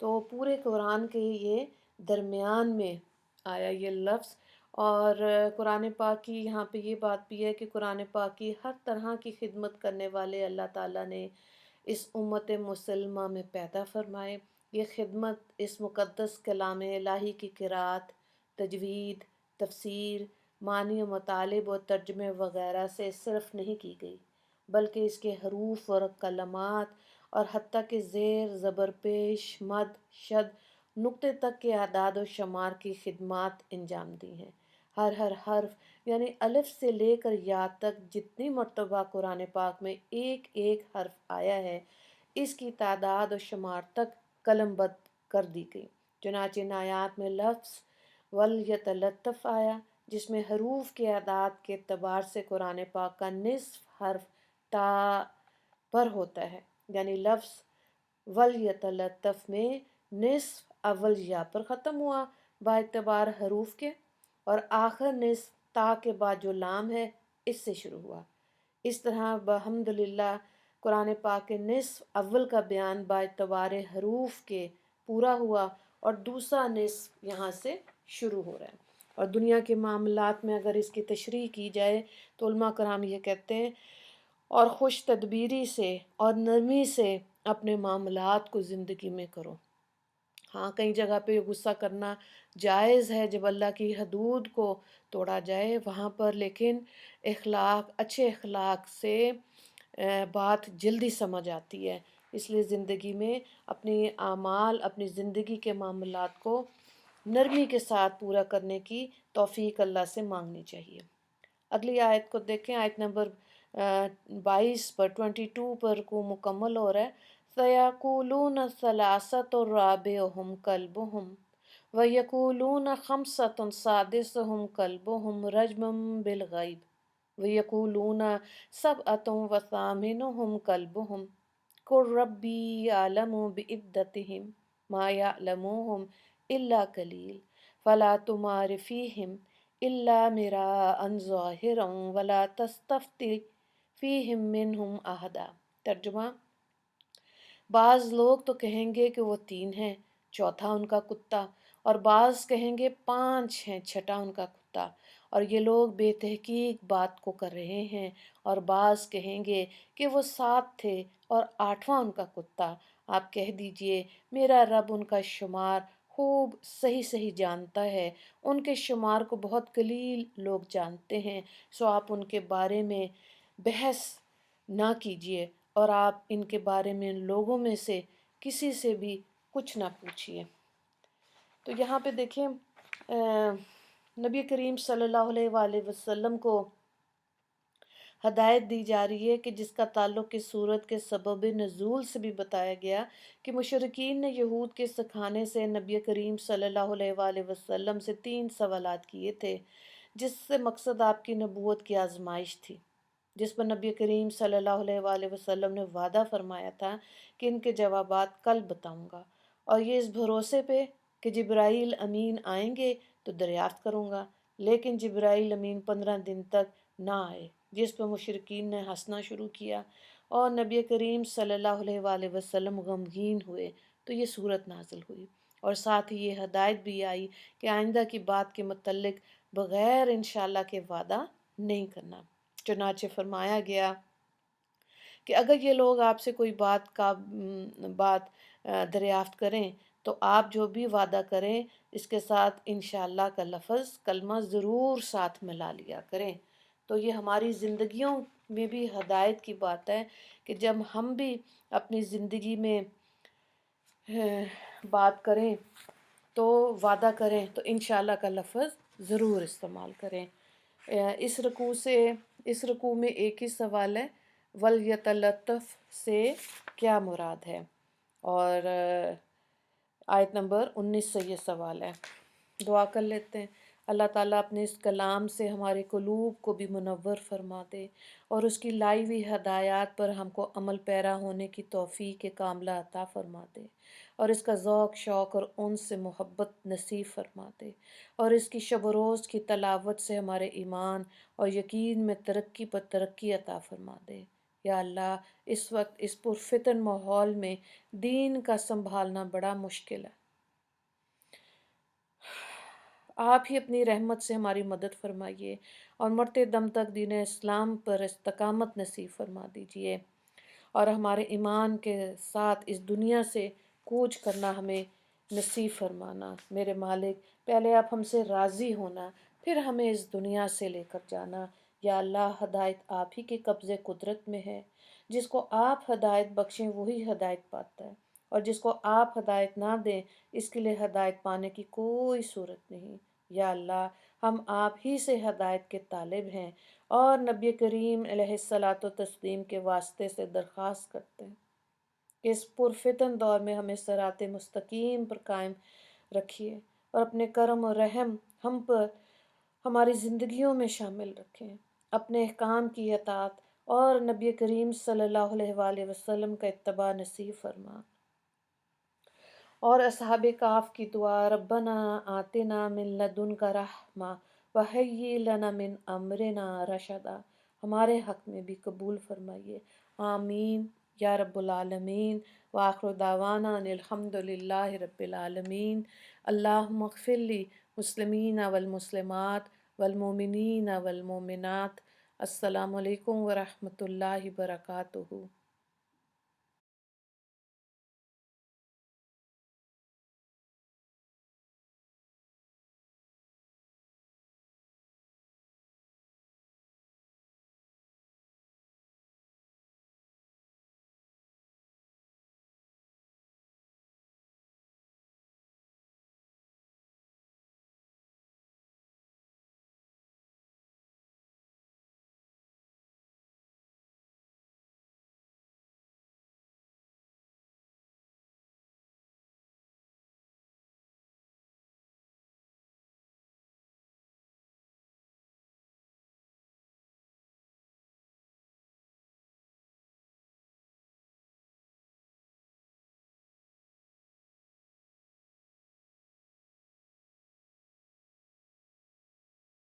تو پورے قرآن کے یہ درمیان میں آیا یہ لفظ۔ اور قرآن پاک کی یہاں پہ یہ بات بھی ہے کہ قرآن پاک کی ہر طرح کی خدمت کرنے والے اللہ تعالیٰ نے اس امت مسلمہ میں پیدا فرمائے۔ یہ خدمت اس مقدس کلام الہی کی قرأت، تجوید، تفسیر، معنی و مطالب و ترجمے وغیرہ سے صرف نہیں کی گئی، بلکہ اس کے حروف اور کلمات اور حتیٰ کہ زیر، زبر پیش، مد، شد، نقطے تک کے اعداد و شمار کی خدمات انجام دی ہیں۔ ہر حرف یعنی الف سے لے کر یا تک جتنی مرتبہ قرآن پاک میں ایک ایک حرف آیا ہے، اس کی تعداد و شمار تک قلم بند کر دی گئی۔ چنانچہ ان آیات میں لفظ وَلْيَتَلَطَّفْ آیا، جس میں حروف کے اعداد کے اعتبار سے قرآن پاک کا نصف حرف تا پر ہوتا ہے، یعنی لفظ وَلْيَتَلَطَّفْ میں نصف اول یا پر ختم ہوا با اعتبار حروف کے، اور آخر نصف تا کے بعد جو لام ہے اس سے شروع ہوا۔ اس طرح بحمدللہ قرآن پاک کے نصف اول کا بیان با اعتبار حروف کے پورا ہوا اور دوسرا نصف یہاں سے شروع ہو رہا ہے۔ اور دنیا کے معاملات میں اگر اس کی تشریح کی جائے تو علماء کرام یہ کہتے ہیں، اور خوش تدبیری سے اور نرمی سے اپنے معاملات کو زندگی میں کرو۔ ہاں کئی جگہ پہ غصہ کرنا جائز ہے جب اللہ کی حدود کو توڑا جائے وہاں پر، لیکن اخلاق، اچھے اخلاق سے بات جلدی سمجھ آتی ہے۔ اس لیے زندگی میں اپنی اعمال، اپنی زندگی کے معاملات کو نرمی کے ساتھ پورا کرنے کی توفیق اللہ سے مانگنی چاہیے۔ اگلی آیت کو دیکھیں، آیت نمبر 22 پر 22 پر کو مکمل ہو رہا ہے۔ سَيَقُولُونَ ثَلَاثَةٌ رَابِعُهُمْ كَلْبُهُمْ وَيَقُولُونَ خَمْسَةٌ سَادِسُهُمْ كَلْبُهُمْ رَجْمًا بِالْغَيْبِ وَيَقُولُونَ سَبْعَةٌ وَثَامِنُهُمْ كَلْبُهُمْ قُل رَّبِّي أَعْلَمُ بِعِدَّتِهِمْ مَا يَعْلَمُهُمْ إِلَّا قَلِيلٌ فَلَا تُمَارِ فِيهِمْ إِلَّا مِرَاءً ظَاهِرًا وَلَا تَسْتَفْتِ فِيهِمْ مِنْهُمْ أَحَدًا۔ ترجمہ، بعض لوگ تو کہیں گے کہ وہ 3 ہیں، چوتھا ان کا کتا، اور بعض کہیں گے 5 ہیں، چھٹا ان کا کتا، اور یہ لوگ بے تحقیق بات کو کر رہے ہیں، اور بعض کہیں گے کہ وہ 7 تھے اور 8واں ان کا کتا۔ آپ کہہ دیجئے میرا رب ان کا شمار خوب صحیح جانتا ہے، ان کے شمار کو بہت قلیل لوگ جانتے ہیں، سو آپ ان کے بارے میں بحث نہ کیجیے، اور آپ ان کے بارے میں ان لوگوں میں سے کسی سے بھی کچھ نہ پوچھیے۔ تو یہاں پہ دیکھیں نبی کریم صلی اللہ علیہ وآلہ وسلم کو ہدایت دی جا رہی ہے کہ جس کا تعلق اس صورت کے سبب نزول سے بھی بتایا گیا کہ مشرکین نے یہود کے سکھانے سے نبی کریم صلی اللہ علیہ وآلہ وسلم سے 3 سوالات کیے تھے، جس سے مقصد آپ کی نبوت کی آزمائش تھی، جس پر نبی کریم صلی اللہ علیہ وآلہ وسلم نے وعدہ فرمایا تھا کہ ان کے جوابات کل بتاؤں گا، اور یہ اس بھروسے پہ کہ جبرائیل امین آئیں گے تو دریافت کروں گا، لیکن جبرائیل امین 15 دن تک نہ آئے، جس پہ مشرکین نے ہنسنا شروع کیا اور نبی کریم صلی اللہ علیہ وآلہ وسلم غمگین ہوئے، تو یہ صورت نازل ہوئی، اور ساتھ ہی یہ ہدایت بھی آئی کہ آئندہ کی بات کے متعلق بغیر انشاءاللہ کے وعدہ نہیں کرنا۔ چنانچہ فرمایا گیا کہ اگر یہ لوگ آپ سے کوئی بات دریافت کریں تو آپ جو بھی وعدہ کریں اس کے ساتھ انشاءاللہ کا لفظ، کلمہ ضرور ساتھ ملا لیا کریں۔ تو یہ ہماری زندگیوں میں بھی ہدایت کی بات ہے کہ جب ہم بھی اپنی زندگی میں بات کریں تو وعدہ کریں تو انشاءاللہ کا لفظ ضرور استعمال کریں۔ اس رکوع میں ایک ہی سوال ہے، وَلْيَتَلَطَّفْ سے کیا مراد ہے، اور آیت نمبر 19 سے یہ سوال ہے۔ دعا کر لیتے ہیں۔ اللہ تعالیٰ اپنے اس کلام سے ہمارے قلوب کو بھی منور فرما دے، اور اس کی لائی ہوئی ہدایات پر ہم کو عمل پیرا ہونے کی توفیق کاملہ عطا فرما دے، اور اس کا ذوق، شوق اور ان سے محبت نصیب فرما دے، اور اس کی شب و روز کی تلاوت سے ہمارے ایمان اور یقین میں ترقی پر ترقی عطا فرما دے۔ یا اللہ اس وقت اس پرفتن ماحول میں دین کا سنبھالنا بڑا مشکل ہے، آپ ہی اپنی رحمت سے ہماری مدد فرمائیے اور مرتے دم تک دین اسلام پر استقامت نصیب فرما دیجیے، اور ہمارے ایمان کے ساتھ اس دنیا سے کوچ کرنا ہمیں نصیب فرمانا۔ میرے مالک، پہلے آپ ہم سے راضی ہونا، پھر ہمیں اس دنیا سے لے کر جانا۔ یا اللہ ہدایت آپ ہی کے قبضے قدرت میں ہے، جس کو آپ ہدایت بخشیں وہی ہدایت پاتا ہے، اور جس کو آپ ہدایت نہ دیں اس کے لیے ہدایت پانے کی کوئی صورت نہیں۔ یا اللہ ہم آپ ہی سے ہدایت کے طالب ہیں، اور نبی کریم علیہ الصلاۃ و تسلیم کے واسطے سے درخواست کرتے ہیں کہ اس پرفتن دور میں ہمیں صراط مستقیم پر قائم رکھیے، اور اپنے کرم و رحم ہم پر ہماری زندگیوں میں شامل رکھیں، اپنے احکام کی اطاعت اور نبی کریم صلی اللہ علیہ وآلہ وسلم کا اتباع نصیب فرما۔ اور اصحاب کہف کی دعا، ربنا آتنا من لدنک رحمہ وہیئ لنا من امرنا رشدا، ہمارے حق میں بھی قبول فرمائیے، آمین یا رب العالمین۔ وآخر دعوانا ان الحمد للہ رب العالمین۔ اللہم اغفر لی مسلمین والمسلمات والمؤمنین والمؤمنات۔ السلام علیکم ورحمۃ اللہ وبرکاتہ۔